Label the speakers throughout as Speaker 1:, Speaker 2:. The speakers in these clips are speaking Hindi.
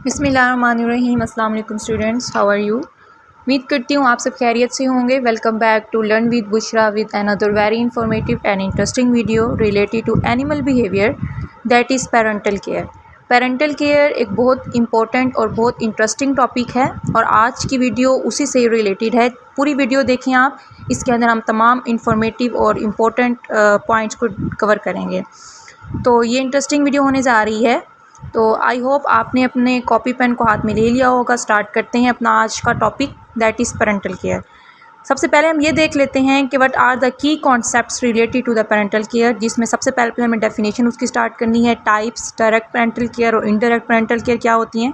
Speaker 1: बिस्मिल्लाहिर्रहमानिर्रहीम। अस्सलाम वालेकुम स्टूडेंट्स, हाउ आर यू। उम्मीद करती हूँ आप सब खैरियत से होंगे। Welcome back to learn with Bushra with another very informative and interesting video related to animal behaviour that is parental care. Parental care एक बहुत इंपॉर्टेंट और बहुत इंटरेस्टिंग टॉपिक है और आज की वीडियो उसी से रिलेटेड है। पूरी वीडियो देखें आप, इसके अंदर हम तमाम इंफॉर्मेटिव और इम्पोर्टेंट पॉइंट्स को कवर करेंगे। तो ये इंटरेस्टिंग वीडियो होने जा रही है। तो आई होप आपने अपने कॉपी पेन को हाथ में ले लिया होगा। स्टार्ट करते हैं अपना आज का topic that is parental care. सबसे पहले हम ये देख लेते हैं कि what are the key concepts related to the parental care, जिसमें सबसे पहले हमें डेफिनेशन उसकी स्टार्ट करनी है। टाइप्स, डायरेक्ट पेरेंटल केयर और इनडायरेक्ट पेरेंटल केयर क्या होती हैं।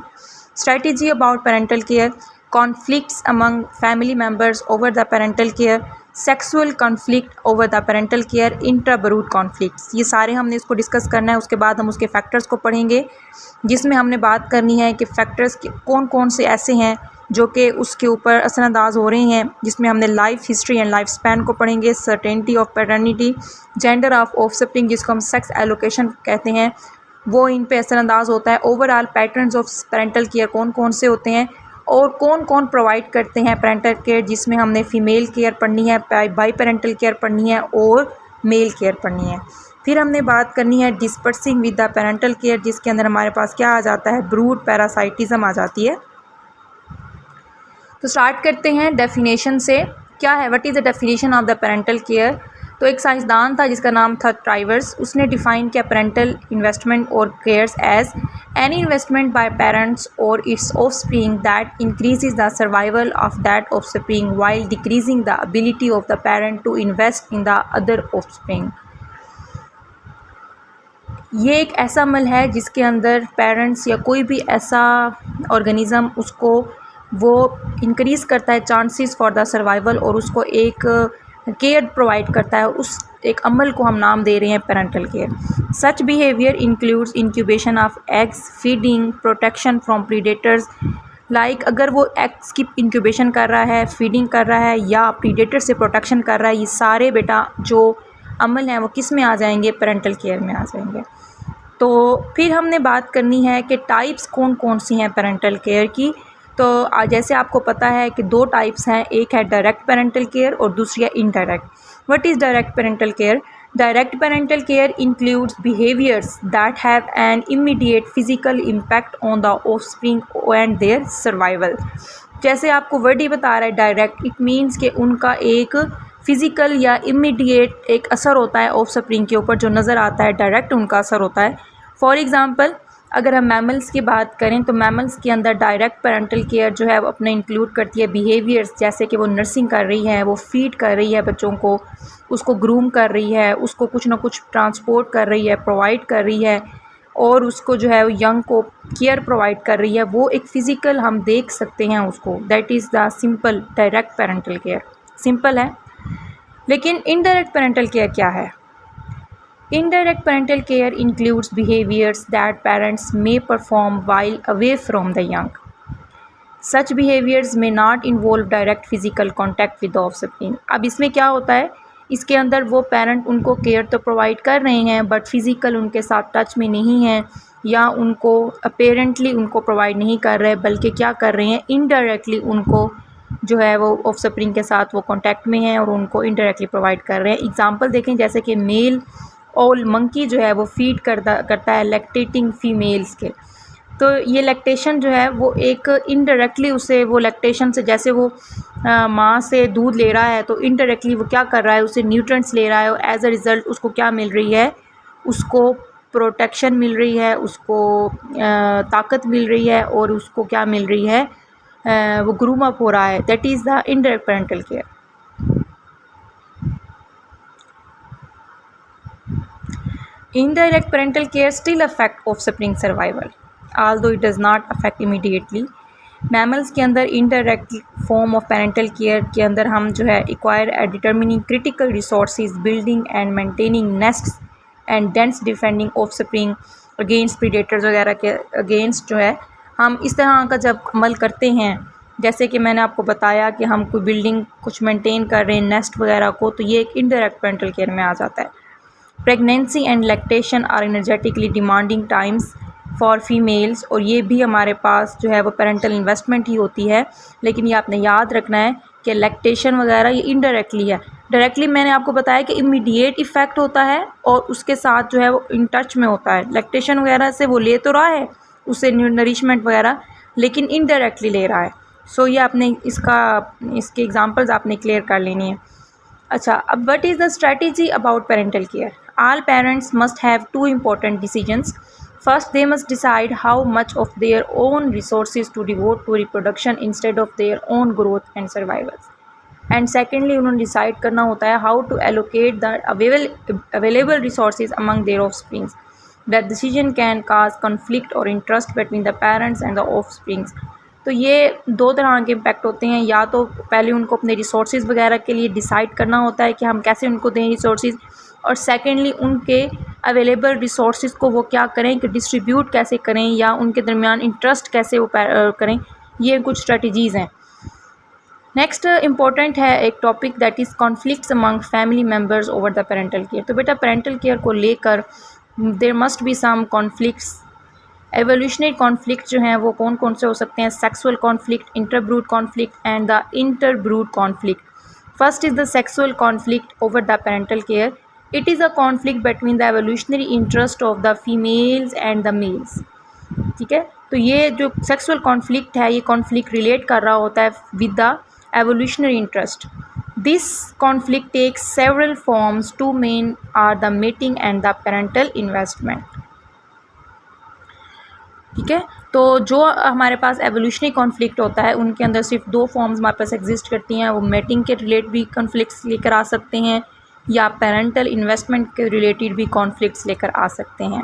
Speaker 1: Strategy about parental care, conflicts among family members over the parental care, sexual conflict over the parental care, intrabrood conflicts, ये सारे हमने इसको डिस्कस करना है। उसके बाद हम उसके फैक्टर्स को पढ़ेंगे, जिसमें हमने बात करनी है कि फैक्टर्स कौन कौन से ऐसे हैं जो कि उसके ऊपर असरअंदाज हो रहे हैं। जिसमें हमने life history and life span को पढ़ेंगे, certainty of paternity, gender of offspring जिसको हम सेक्स एलोकेशन कहते हैं, वो इन पे असरअंदाज होता है। Overall patterns of parental care कौन कौन से होते हैं और कौन कौन प्रोवाइड करते हैं पेरेंटल केयर, जिसमें हमने फ़ीमेल केयर पढ़नी है, बाई पेरेंटल केयर पढ़नी है और मेल केयर पढ़नी है। फिर हमने बात करनी है dispersing with the parental care, जिसके अंदर हमारे पास क्या आ जाता है, ब्रूड पैरासाइटिज्म आ जाती है। तो स्टार्ट करते हैं डेफिनेशन से। क्या है, what is the definition of the parental care. तो एक साइंसदान था जिसका नाम था ट्राइवर्स, उसने डिफ़ाइन किया पेरेंटल इन्वेस्टमेंट और cares as any investment by parents और its offspring that increases the survival of that offspring while decreasing the ability of the parent to invest in the other offspring. ये एक ऐसा अमल है जिसके अंदर पेरेंट्स या कोई भी ऐसा ऑर्गेनिज़म उसको वो इंक्रीज़ करता है चांसेस फॉर द सर्वाइवल और उसको एक केयर प्रोवाइड करता है। उस एक अमल को हम नाम दे रहे हैं parental care. Such behaviour includes incubation of eggs, feeding, protection from predators. Like अगर वो एग्स की इंक्यूबेशन कर रहा है, फीडिंग कर रहा है या प्रीडेटर से प्रोटेक्शन कर रहा है, ये सारे बेटा जो अमल हैं वो किस में आ जाएंगे, पेरेंटल केयर में आ जाएंगे। तो फिर हमने बात करनी है कि टाइप्स कौन कौन सी हैं पेरेंटल केयर की। तो जैसे आपको पता है कि दो टाइप्स हैं, एक है डायरेक्ट पेरेंटल केयर और दूसरी है indirect. What is direct parental care. Direct parental care includes behaviours that have an immediate physical impact on the offspring and their survival. जैसे आपको वर्ड ही बता रहा है डायरेक्ट, इट मीन्स कि उनका एक फ़िज़िकल या इमीडिएट एक असर होता है ऑफस्प्रिंग के ऊपर जो नज़र आता है, डायरेक्ट उनका असर होता है। फॉर एग्ज़ाम्पल अगर हम मैमल्स की बात करें तो मैमल्स के अंदर डायरेक्ट पेरेंटल केयर जो है वो अपने इंक्लूड करती है बिहेवियर्स, जैसे कि वो नर्सिंग कर रही है, वो फीड कर रही है बच्चों को, उसको ग्रूम कर रही है, उसको कुछ ना कुछ ट्रांसपोर्ट कर रही है, प्रोवाइड कर रही है और उसको जो है वो यंग को केयर प्रोवाइड कर रही है। वो एक फ़िज़िकल हम देख सकते हैं उसको, that is the simple direct parental care. Simple है। लेकिन इनडायरेक्ट पेरेंटल केयर क्या है। Indirect parental care includes behaviors that parents may perform while away from the young. Such behaviors may not involve direct physical contact with the offspring. अब इसमें क्या होता है, इसके अंदर वो पेरेंट उनको केयर तो प्रोवाइड कर रहे हैं बट फिज़िकल उनके साथ टच में नहीं है या उनको अपेरेंटली उनको प्रोवाइड नहीं कर रहे, बल्कि क्या कर रहे हैं, इनडायरेक्टली उनको जो है वो ऑफस्प्रिंग के साथ वो कॉन्टैक्ट में हैं और उनको इनडायरेक्टली प्रोवाइड कर रहे हैं। एग्जाम्पल देखें, जैसे कि मेल और मंकी जो है वो फीड करता है लैक्टेटिंग फीमेल्स के। तो ये लैक्टेशन जो है वो एक इनडायरेक्टली उसे वो लैक्टेशन से, जैसे वो माँ से दूध ले रहा है तो इनडायरेक्टली वो क्या कर रहा है, उसे न्यूट्रिएंट्स ले रहा है और एज अ रिज़ल्ट उसको क्या मिल रही है, उसको प्रोटेक्शन मिल रही है, उसको ताकत मिल रही है और उसको क्या मिल रही है, वो ग्रूम अप हो रहा है। That is the indirect parental care. Indirect parental care still affect offspring survival, although it does not affect immediately. Mammals के अंदर indirect form of parental care के अंदर हम जो है acquire at determining critical resources, building and maintaining nests and dens defending offspring against predators वगैरह के अगेंस्ट जो है हम इस तरह का जब अमल करते हैं, जैसे कि मैंने आपको बताया कि हम कोई बिल्डिंग कुछ मेंटेन कर रहे हैं, नेस्ट वगैरह को, तो ये एक इनडायरेक्ट पेरेंटल केयर में आ जाता है। Pregnancy and lactation are energetically demanding times for females, और ये भी हमारे पास जो है वो पेरेंटल इन्वेस्टमेंट ही होती है। लेकिन ये आपने याद रखना है कि लैक्टेशन वगैरह ये इनडायरेक्टली है। डायरेक्टली मैंने आपको बताया कि इमीडिएट इफ़ेक्ट होता है और उसके साथ जो है वो इन टच में होता है। लैक्टेशन वगैरह से वो ले तो रहा है उससे नरिशमेंट वगैरह, लेकिन इनडायरेक्टली ले रहा है। सो ये आपने इसके एग्जांपल्स आपने क्लियर कर लेनी है। अच्छा, अब what is the strategy about parental care? All parents must have two important decisions. First, they must decide how much of their own resources to devote to reproduction instead of their own growth and survival. And secondly, उन्होंने डिसाइड करना होता है how to allocate the available resources among their offsprings. That decision can cause conflict or interest between the parents and the offsprings. तो ये दो तरह के इम्पैक्ट होते हैं। या तो पहले उनको अपने रिसोर्सेज वगैरह के लिए डिसाइड करना होता है कि हम कैसे उनको दें रिसोर्सेज, और सेकेंडली उनके अवेलेबल रिसोर्सेज को वो क्या करें कि डिस्ट्रीब्यूट कैसे करें या उनके दरमियान इंटरेस्ट कैसे वो करें। ये कुछ स्ट्रेटजीज़ हैं। नेक्स्ट इम्पॉर्टेंट है एक topic that is conflicts among family members over the parental care. तो बेटा पेरेंटल केयर को लेकर there must be some conflicts. Evolutionary conflict जो हैं वो कौन कौन से हो सकते हैं? Sexual conflict, interbrood conflict and the interbrood conflict. First is the sexual conflict over the parental care. It is a conflict between the evolutionary interest of the females and the males. ठीक है, तो ये जो सेक्सुअल कॉन्फ्लिक्ट है ये कॉन्फ्लिक्ट रिलेट कर रहा होता है with the evolutionary interest. This conflict takes several forms, two main are the mating and the parental investment. ठीक है, तो जो हमारे पास एवोल्यूशनरी कॉन्फ्लिक्ट होता है उनके अंदर सिर्फ दो फॉर्म्स हमारे पास एग्जिस्ट करती हैं। वो मेटिंग के रिलेट भी कॉन्फ्लिक्ट्स लेकर आ सकते हैं या पेरेंटल इन्वेस्टमेंट के रिलेटेड भी कॉन्फ्लिक्ट्स लेकर आ सकते हैं।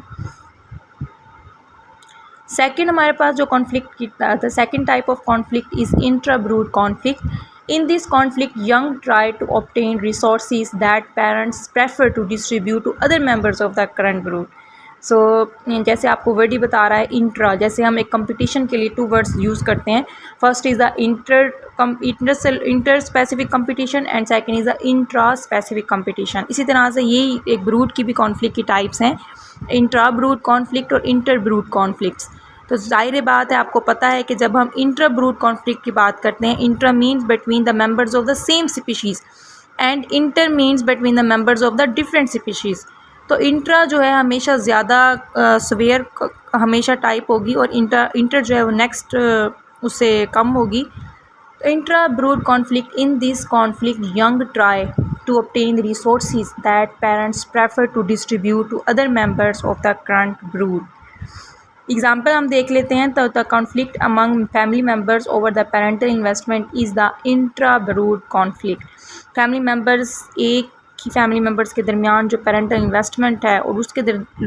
Speaker 1: सेकंड हमारे पास जो conflict the second type of conflict is intrabrood conflict. In this conflict young try to obtain resources that parents prefer to distribute to other members of the current brood. So जैसे आपको वर्ड ही बता रहा है इंट्रा, जैसे हम एक कंपटीशन के लिए टू वर्ड्स यूज़ करते हैं। First is the inter specific competition and second is the intra specific competition. इसी तरह से यही एक ब्रूड की भी कॉन्फ्लिक्ट की टाइप्स हैं, इंट्रा ब्रूड कॉन्फ्लिक्ट और इंटर ब्रूड कॉन्फ्लिक्ट्स। तो ज़ाहिर बात है आपको पता है कि जब हम इंटर ब्रूड कॉन्फ्लिक्ट की बात करते हैं, intra means between the members of the same species and inter means between the members of the different species. तो इंट्रा जो है हमेशा ज़्यादा सवेयर हमेशा टाइप होगी और इंटर जो है वो नेक्स्ट उससे कम होगी। तो intra brood conflict, in this conflict young try to obtain resources that parents prefer to distribute to other members of the current brood. Example हम देख लेते हैं। तो the conflict among family members over the parental investment is the intra brood conflict. Family members, एक ही फैमिली मेम्बर्स के दरमियान जो पेरेंटल इन्वेस्टमेंट है और उसके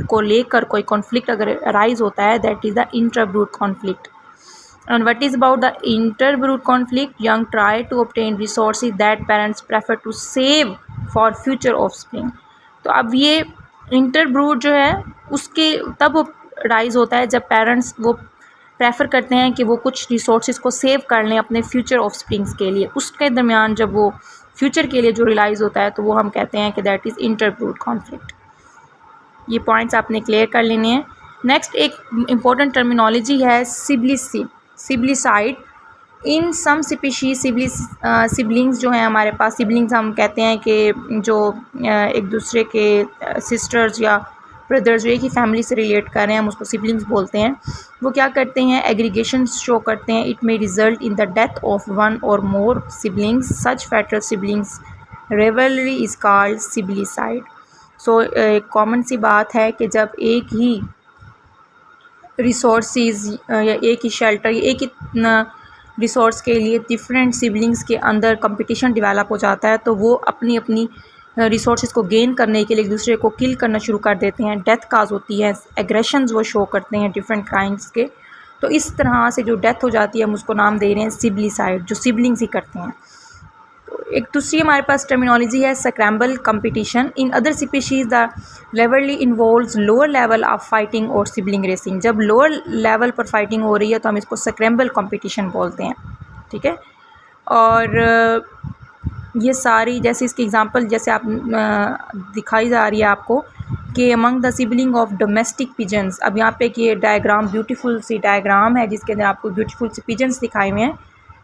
Speaker 1: को लेकर कोई कॉन्फ्लिक्ट अगर अराइज होता है, that is the intra brood conflict. And what is about the interbrood conflict? Young try to obtain resources that parents prefer to save for future offspring. तो अब ये interbrood जो है उसके तब राइज होता है जब पेरेंट्स वो प्रेफर करते हैं कि वो कुछ रिसोर्सेज को सेव कर लें अपने फ्यूचर ऑफस्प्रिंग्स के लिए। उसके दरमियान जब वो फ्यूचर के लिए जो रिलाइज होता है तो वो हम कहते हैं कि दैट इज़ इंटरब्रूड कॉन्फ्लिक्ट। ये पॉइंट्स आपने क्लियर कर लेने हैं। नेक्स्ट एक इम्पॉर्टेंट टर्मिनोलॉजी है सिबलिसाइड। इन सम स्पीशीज सिबलिंग्स जो हैं हमारे पास, सिबलिंग्स हम कहते हैं कि जो एक दूसरे के सिस्टर्स या ब्रदर्स जो एक ही फैमिली से रिलेट कर रहे हैं, हम उसको सिबलिंग्स बोलते हैं। वो क्या करते हैं? एग्रीगेशन शो करते हैं। It may result in the death of one or more siblings. Such fatal siblings rivalry is called siblicide. So एक कॉमन सी बात है कि जब एक ही रिसोर्सेज या एक ही शेल्टर या एक ही रिसोर्स के लिए डिफरेंट सिबलिंग्स के अंदर कंपटीशन डेवलप हो जाता है तो वो अपनी अपनी रिसोर्सेज को गेन करने के लिए एक दूसरे को किल करना शुरू कर देते हैं। डेथ काज होती है, एग्रेशंस वो शो करते हैं डिफरेंट काइंड्स के। तो इस तरह से जो डेथ हो जाती है हम उसको नाम दे रहे हैं सिबलिसाइड, जो सिबलिंग्स ही करते हैं। तो एक दूसरी हमारे पास टर्मिनोलॉजी है scramble competition. In other species the rivalry involves lower level of fighting और सिबलिंग रेसिंग। जब लोअर लेवल पर फाइटिंग हो रही है तो हम इसको स्क्रैम्बल कंपटीशन बोलते हैं। ठीक है, और ये सारी जैसे इसकी एग्जांपल जैसे आप दिखाई जा रही है आपको कि among the sibling of domestic pigeons, अब यहाँ पे कि ये डायग्राम ब्यूटीफुल सी डायग्राम है जिसके अंदर आपको ब्यूटीफुल सी पिजन्स दिखाए हुए हैं।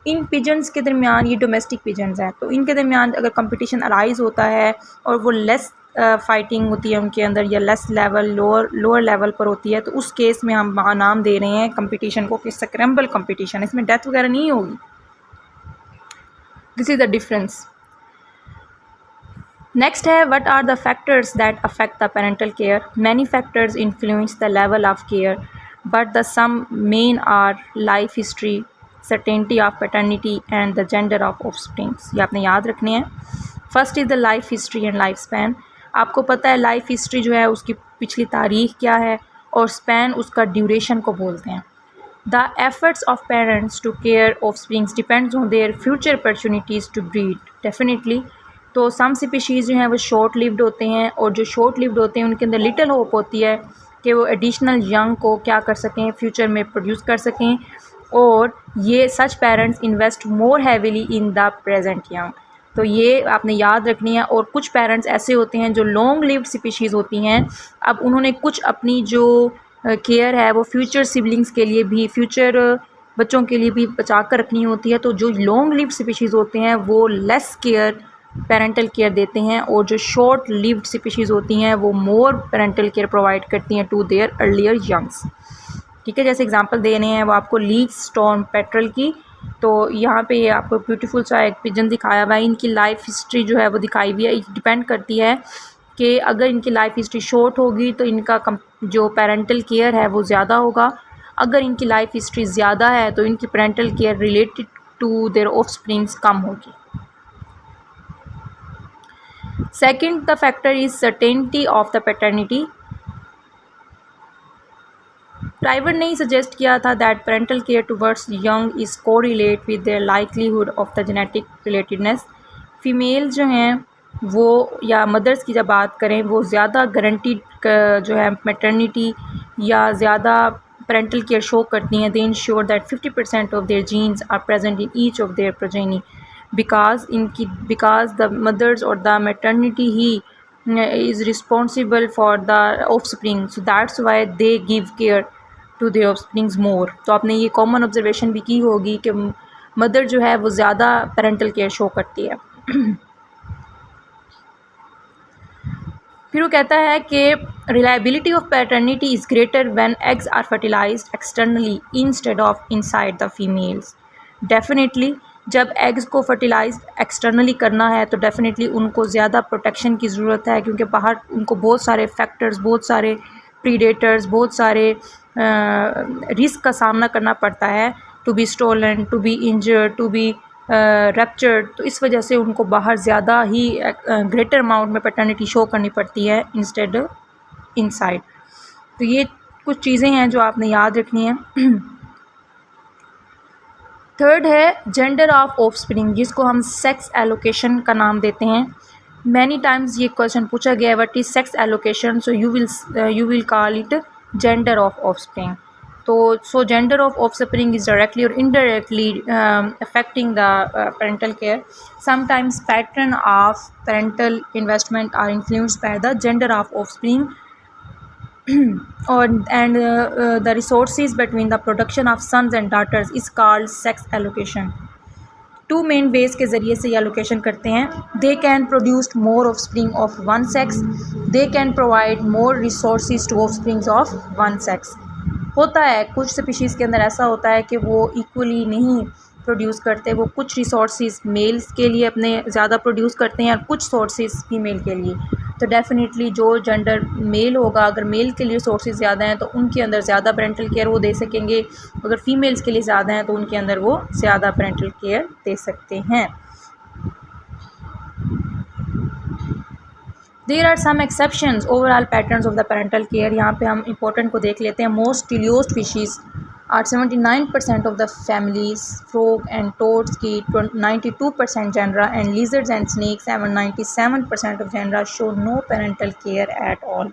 Speaker 1: इन पिजन्स के दरमियान ये डोमेस्टिक पिजन्स हैं, तो इनके दरमियान अगर कंपटीशन अराइज होता है और वो लेस फाइटिंग होती है उनके अंदर या लेस लेवल लोअर लेवल पर होती है, तो उस केस में हम नाम दे रहे हैं कंपटीशन को कि स्क्रैम्बल कंपटीशन, इसमें डेथ वगैरह नहीं होगी। This is the difference. Next है what are the factors that affect the parental care. Many factors influence the level of care but the some main are life history, certainty of paternity and the gender of offsprings. ये आपने याद रखने हैं। First is the life history and life span. आपको पता है लाइफ हिस्ट्री जो है उसकी पिछली तारीख क्या है, और स्पैन उसका ड्यूरेशन को बोलते हैं। The efforts of parents to care offsprings depends on their future opportunities to breed. Definitely तो सम स्पीशीज़ जो हैं वो शॉर्ट लिव्ड होते हैं, और जो शॉर्ट लिव्ड होते हैं उनके अंदर लिटिल होप होती है कि वो एडिशनल यंग को क्या कर सकें, फ्यूचर में प्रोड्यूस कर सकें, और ये such parents invest more heavily in the present young. तो ये आपने याद रखनी है। और कुछ पेरेंट्स ऐसे होते हैं जो लॉन्ग लिव्ड स्पीशीज़ होती हैं, अब उन्होंने कुछ अपनी जो केयर है वो फ्यूचर सिबलिंग्स के लिए भी, फ्यूचर बच्चों के लिए भी बचा कर रखनी होती है। तो जो लॉन्ग लिव्ड स्पीशीज़ होते हैं वो लेस केयर पेरेंटल केयर देते हैं, और जो शॉर्ट लिव्ड स्पीशीज़ होती हैं वो मोर पेरेंटल केयर प्रोवाइड करती हैं टू देयर अर्लियर यंग्स। ठीक है, जैसे एग्जांपल देने हैं वो आपको लीक स्टॉर्म पेट्रल की। तो यहाँ पे ये आपको ब्यूटीफुल सा एक पिजन दिखाया हुआ है, इनकी लाइफ हिस्ट्री जो है वो दिखाई हुई है। डिपेंड करती है कि अगर इनकी लाइफ हिस्ट्री शॉर्ट होगी तो इनका जो पेरेंटल केयर है वो ज़्यादा होगा, अगर इनकी लाइफ हिस्ट्री ज़्यादा है तो इनकी parental care related to their offsprings कम होगी। Second the factor is certainty of the paternity. Triver ने सजेस्ट किया था that parental care towards young is correlate with their likelihood of the genetic relatedness. Female जो हैं वो या मदर्स की जब बात करें वो ज़्यादा गारंटीड जो है मैटरनिटी या ज़्यादा पेरेंटल केयर शो करती हैं। They ensure that 50% of their genes are present in each of their progeny because the mothers or the maternity he is responsible for the offspring, so that's why they give care to their offsprings more। तो आपने ये कॉमन ऑब्जर्वेशन भी की होगी कि मदर जो है वो ज़्यादा पेरेंटल केयर शो करती है। फिर वो कहता है कि reliability of paternity is greater when eggs are fertilised externally instead of inside the females. Definitely जब एग्स को फर्टिलाइज एक्सटर्नली करना है तो डेफिनेटली उनको ज़्यादा प्रोटेक्शन की ज़रूरत है, क्योंकि बाहर उनको बहुत सारे फैक्टर्स, बहुत सारे प्रीडेटर्स, बहुत सारे रिस्क का सामना करना पड़ता है, to be stolen, to be injured, to be raptured. तो इस वजह से उनको बाहर ज़्यादा ही ग्रेटर अमाउंट में पैटर्निटी शो करनी पड़ती है इंस्टेड इनसाइड। तो ये कुछ चीज़ें हैं जो आपने याद रखनी है। थर्ड है जेंडर ऑफ ऑफस्प्रिंग, जिसको हम सेक्स एलोकेशन का नाम देते हैं। मैनी टाइम्स ये क्वेश्चन पूछा गया है what is sex allocation, so you will call it gender of offspring. तो so gender of offspring is directly और indirectly affecting the parental care. Sometimes pattern of parental investment are influenced by the gender of offspring and the resources between the production of sons and daughters is called sex allocation। Two main ways के ज़रिए से ये allocation करते हैं। they can produce more offspring of one sex, they can provide more resources to offsprings of one sex। होता है कुछ स्पीशीज़ के अंदर ऐसा होता है कि वो इक्वली नहीं प्रोड्यूस करते, वो कुछ रिसोर्सेज मेल्स के लिए अपने ज़्यादा प्रोड्यूस करते हैं और कुछ सोर्सेज फीमेल के लिए। तो डेफिनेटली जो जेंडर मेल होगा, अगर मेल के लिए रिसोर्सेज ज़्यादा हैं तो उनके अंदर ज़्यादा पेरेंटल केयर वो दे सकेंगे, अगर फीमेल्स के लिए ज़्यादा हैं तो उनके अंदर वो ज़्यादा पेरेंटल केयर दे सकते हैं। There are some exceptions overall patterns of the parental care. यहाँ पे हम इंपॉर्टेंट को देख लेते हैं। Most teleost fishes are 79% of the families, frog and toads की 92% genera and lizards and snakes have 97% of genera show no parental care at all।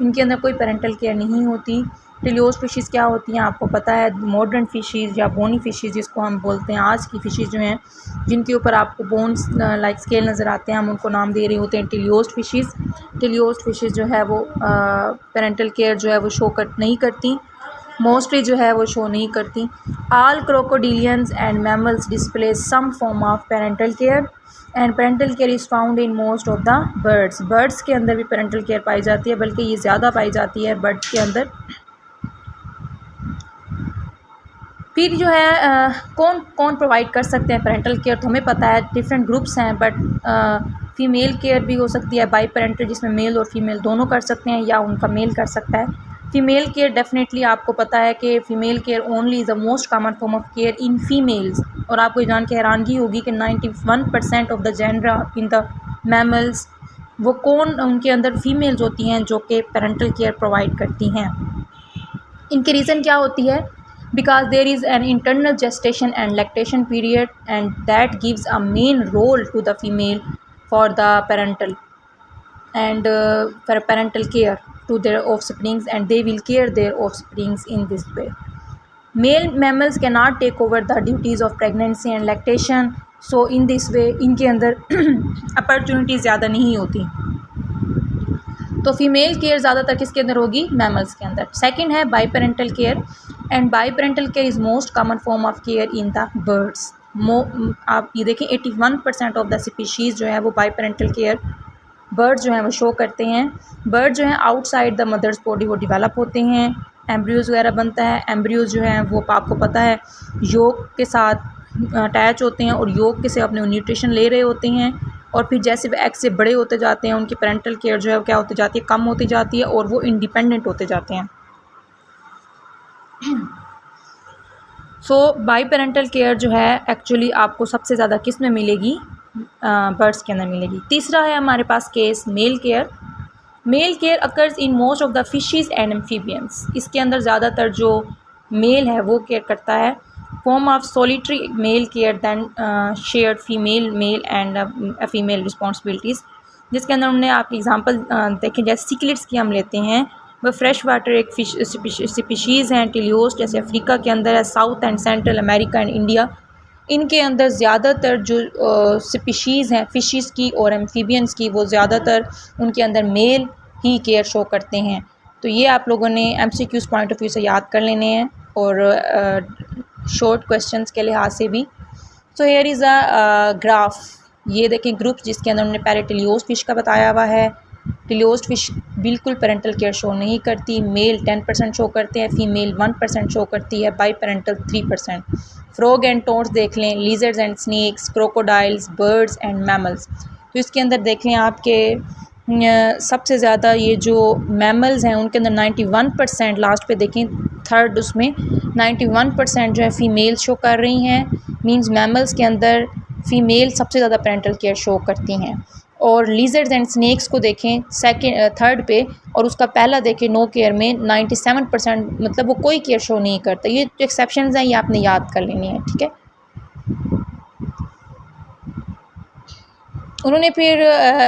Speaker 1: इनके अंदर कोई पेरेंटल केयर नहीं होती। टेलियोस्ट फिशेस क्या होती हैं आपको पता है, मॉडर्न फिशेस या बोनी फिशेस जिसको हम बोलते हैं, आज की फिशेस जो हैं जिनके ऊपर आपको बोन्स लाइक स्केल नज़र आते हैं, हम उनको नाम दे रहे होते हैं टेलियोस्ट फिशेस। टेलियोस्ट फिशेस जो है वो पेरेंटल केयर जो है वो शो नहीं करती, मोस्टली जो है वो शो नहीं करती। All crocodilians and mammals display some form of parental care and parental care is found in most of the birds. Birds के अंदर भी पेरेंटल केयर पाई जाती है, बल्कि ये ज़्यादा पाई जाती है बर्ड्स के अंदर। फिर जो है कौन कौन प्रोवाइड कर सकते हैं पेरेंटल केयर, तो हमें पता है डिफरेंट ग्रुप्स हैं, बट फ़ीमेल केयर भी हो सकती है बाई पेरेंटल, जिसमें मेल और फीमेल दोनों कर सकते हैं, या उनका मेल कर सकता है। फ़ीमेल केयर डेफिनेटली आपको पता है कि female care only is the most common form of care in females. और आपको जान के हैरानगी होगी कि 91% of the gender in the mammals, वो कौन उनके अंदर फ़ीमेल्स होती हैं जो कि पेरेंटल केयर प्रोवाइड करती हैं। इनकी रीज़न क्या होती है, because there is an internal gestation and lactation period, and that gives a main role to the female for the parental and for parental care to their offsprings, and they will care their offsprings in this way. Male mammals cannot take over the duties of pregnancy and lactation, so in this way इनके अंदर अपॉर्चुनिटी ज़्यादा नहीं होती। तो फीमेल केयर ज़्यादातर किसके अंदर होगी, मैमल्स के अंदर। सेकंड है by parental care, and by parental care is most common form of care in the birds. आप ये देखें 81% ऑफ द स्पीशीज़ जो है वो बाई पेरेंटल केयर बर्ड जो हैं वो शो करते हैं। बर्ड जो हैं आउटसाइड द मदर्स बॉडी वो डिवेलप होते हैं, एम्ब्रियोज़ वगैरह बनता है। एम्ब्रियोज़ जो हैं वो आपको पता है योग के साथ अटैच होते हैं और योग के से अपने न्यूट्रिशन ले रहे होते हैं, और फिर जैसे वे एग से बड़े होते जाते हैं उनकी पेरेंटल केयर जो है वो क्या होती जाती है, कम होती जाती है, और वो इंडिपेंडेंट होते जाते हैं। सो बाई पेरेंटल केयर जो है एक्चुअली आपको सबसे ज़्यादा किस में मिलेगी, बर्ड्स के अंदर मिलेगी। तीसरा है हमारे पास case male care. Male care occurs in most of the fishes and amphibians. इसके अंदर ज़्यादातर जो मेल है वो केयर करता है। Form of solitary male care than shared female male and female responsibilities, जिसके अंदर हमने आपकी एग्जांपल देखें, जैसे सिक्लिट्स की हम लेते हैं, वह फ्रेश वाटर एक फिश स्पीशीज़ हैं टेलियोस्ट, जैसे अफ्रीका के अंदर है, south and central America and India. इनके अंदर ज़्यादातर जो स्पीशीज़ हैं फ़िशेस की और एम्फीबियंस की, वो ज़्यादातर उनके अंदर मेल ही केयर शो करते हैं। तो ये आप लोगों ने MCQs पॉइंट ऑफ व्यू से याद कर लेने हैं, और शॉर्ट क्वेश्चंस के लिहाज से भी। So here is a graph, ये देखें ग्रुप जिसके अंदर उन्होंने पहले टेलियोस्ट फिश का बताया हुआ है। टेलियोस्ट फिश बिल्कुल पेरेंटल केयर शो नहीं करती। मेल 10% शो करते हैं, फीमेल 1% शो करती है, by parental 3%। Frog and toads देख लें, lizards and snacks, crocodiles, birds and mammals. तो इसके अंदर देख लें आपके सबसे ज़्यादा ये जो मैमल्स हैं उनके अंदर 91%, लास्ट पे देखें थर्ड उसमें 91% जो है फ़ीमेल शो कर रही हैं। मींस मैमल्स के अंदर फ़ीमेल सबसे ज़्यादा पेरेंटल केयर शो करती हैं। और लिजर्ड्स एंड स्नेक्स को देखें थर्ड पे, और उसका पहला देखें नो केयर में 97%, मतलब वो कोई केयर शो नहीं करता। ये जो एक्सेप्शंस हैं ये आपने याद कर लेनी है, ठीक है। उन्होंने फिर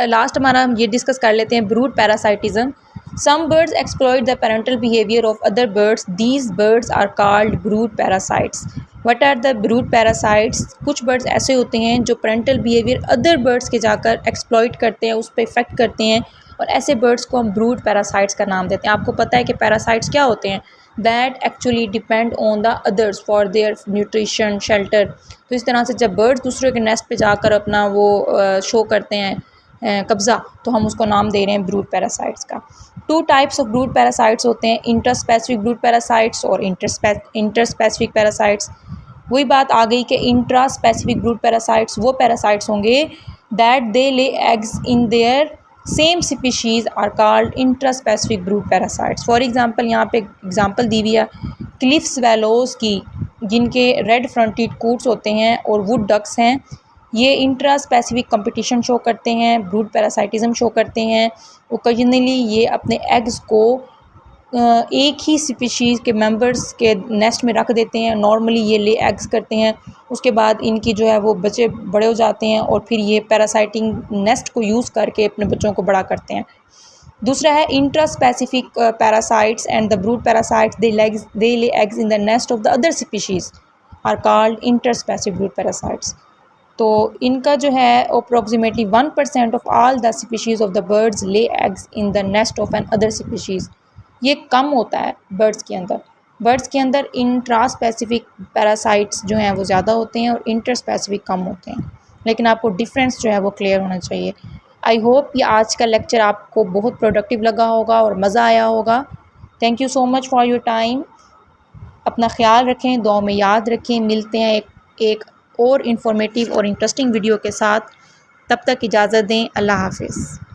Speaker 1: लास्ट हमारा ये डिस्कस कर लेते हैं brood parasitism. Some birds exploit the parental behaviour of other birds, these birds are called brood parasites. What are the brood parasites? कुछ बर्ड्स ऐसे होते हैं जो पेरेंटल बिहेवियर अदर बर्ड्स के जाकर एक्सप्लॉइट करते हैं, उस पर इफ़ेक्ट करते हैं, और ऐसे बर्ड्स को हम ब्रूड पैरासाइट्स का नाम देते हैं। आपको पता है कि पैरासाइट्स क्या होते हैं, that actually depend on the others for their nutrition shelter. तो इस तरह से जब बर्ड्स दूसरे के नेस्ट पे जाकर अपना वो शो करते हैं कब्ज़ा, तो हम उसको नाम दे रहे हैं ब्रूड पैरासाइट्स का। 2 टाइप्स ऑफ ब्रूड पैरासाइट्स होते हैं, इंट्रास्पेसिफिक ब्रूड पैरासाइट्स और इंटरस्पेसिफिक पैरासाइट्स। वही बात आ गई कि इंट्रास्पेसिफिक ब्रूड पैरासाइट्स वो पैरासाइट्स होंगे that they lay eggs in their same species are called intraspecific brood parasites. For example यहाँ पे एग्जांपल दी हुई है क्लिफ स्वैलोज़ की, जिनके रेड फ्रंटेड कूट्स होते हैं, और वुड डक्स हैं। ये इंट्रा स्पेसिफिक कंपटीशन शो करते हैं, ब्रूड पैरासाइटिज्म शो करते हैं। ओकेजनली ये अपने एग्स को एक ही स्पीशीज़ के मेंबर्स के नेस्ट में रख देते हैं। नॉर्मली ये ले एग्स करते हैं, उसके बाद इनकी जो है वो बच्चे बड़े हो जाते हैं, और फिर ये पैरासाइटिंग नेस्ट को यूज़ करके अपने बच्चों को बड़ा करते हैं। दूसरा है intraspecific parasites and the brood parasites they lay eggs in the nest of the other species are called interspecific brood parasites. तो इनका जो है approximately 1% of all the species of the birds lay eggs in the nest of another species. ये कम होता है बर्ड्स के अंदर। बर्ड्स के अंदर इंट्रा स्पेसिफिक पैरासाइट्स जो हैं वो ज़्यादा होते हैं और इंटर स्पेसिफिक कम होते हैं, लेकिन आपको डिफरेंस जो है वो क्लियर होना चाहिए। आई होप ये आज का लेक्चर आपको बहुत प्रोडक्टिव लगा होगा और मज़ा आया होगा। Thank you so much for your time. अपना ख्याल रखें, दुआ में याद रखें। मिलते हैं एक और इन्फॉर्मेटिव और इंटरेस्टिंग वीडियो के साथ। तब तक इजाज़त दें। अल्लाह हाफ़िज़।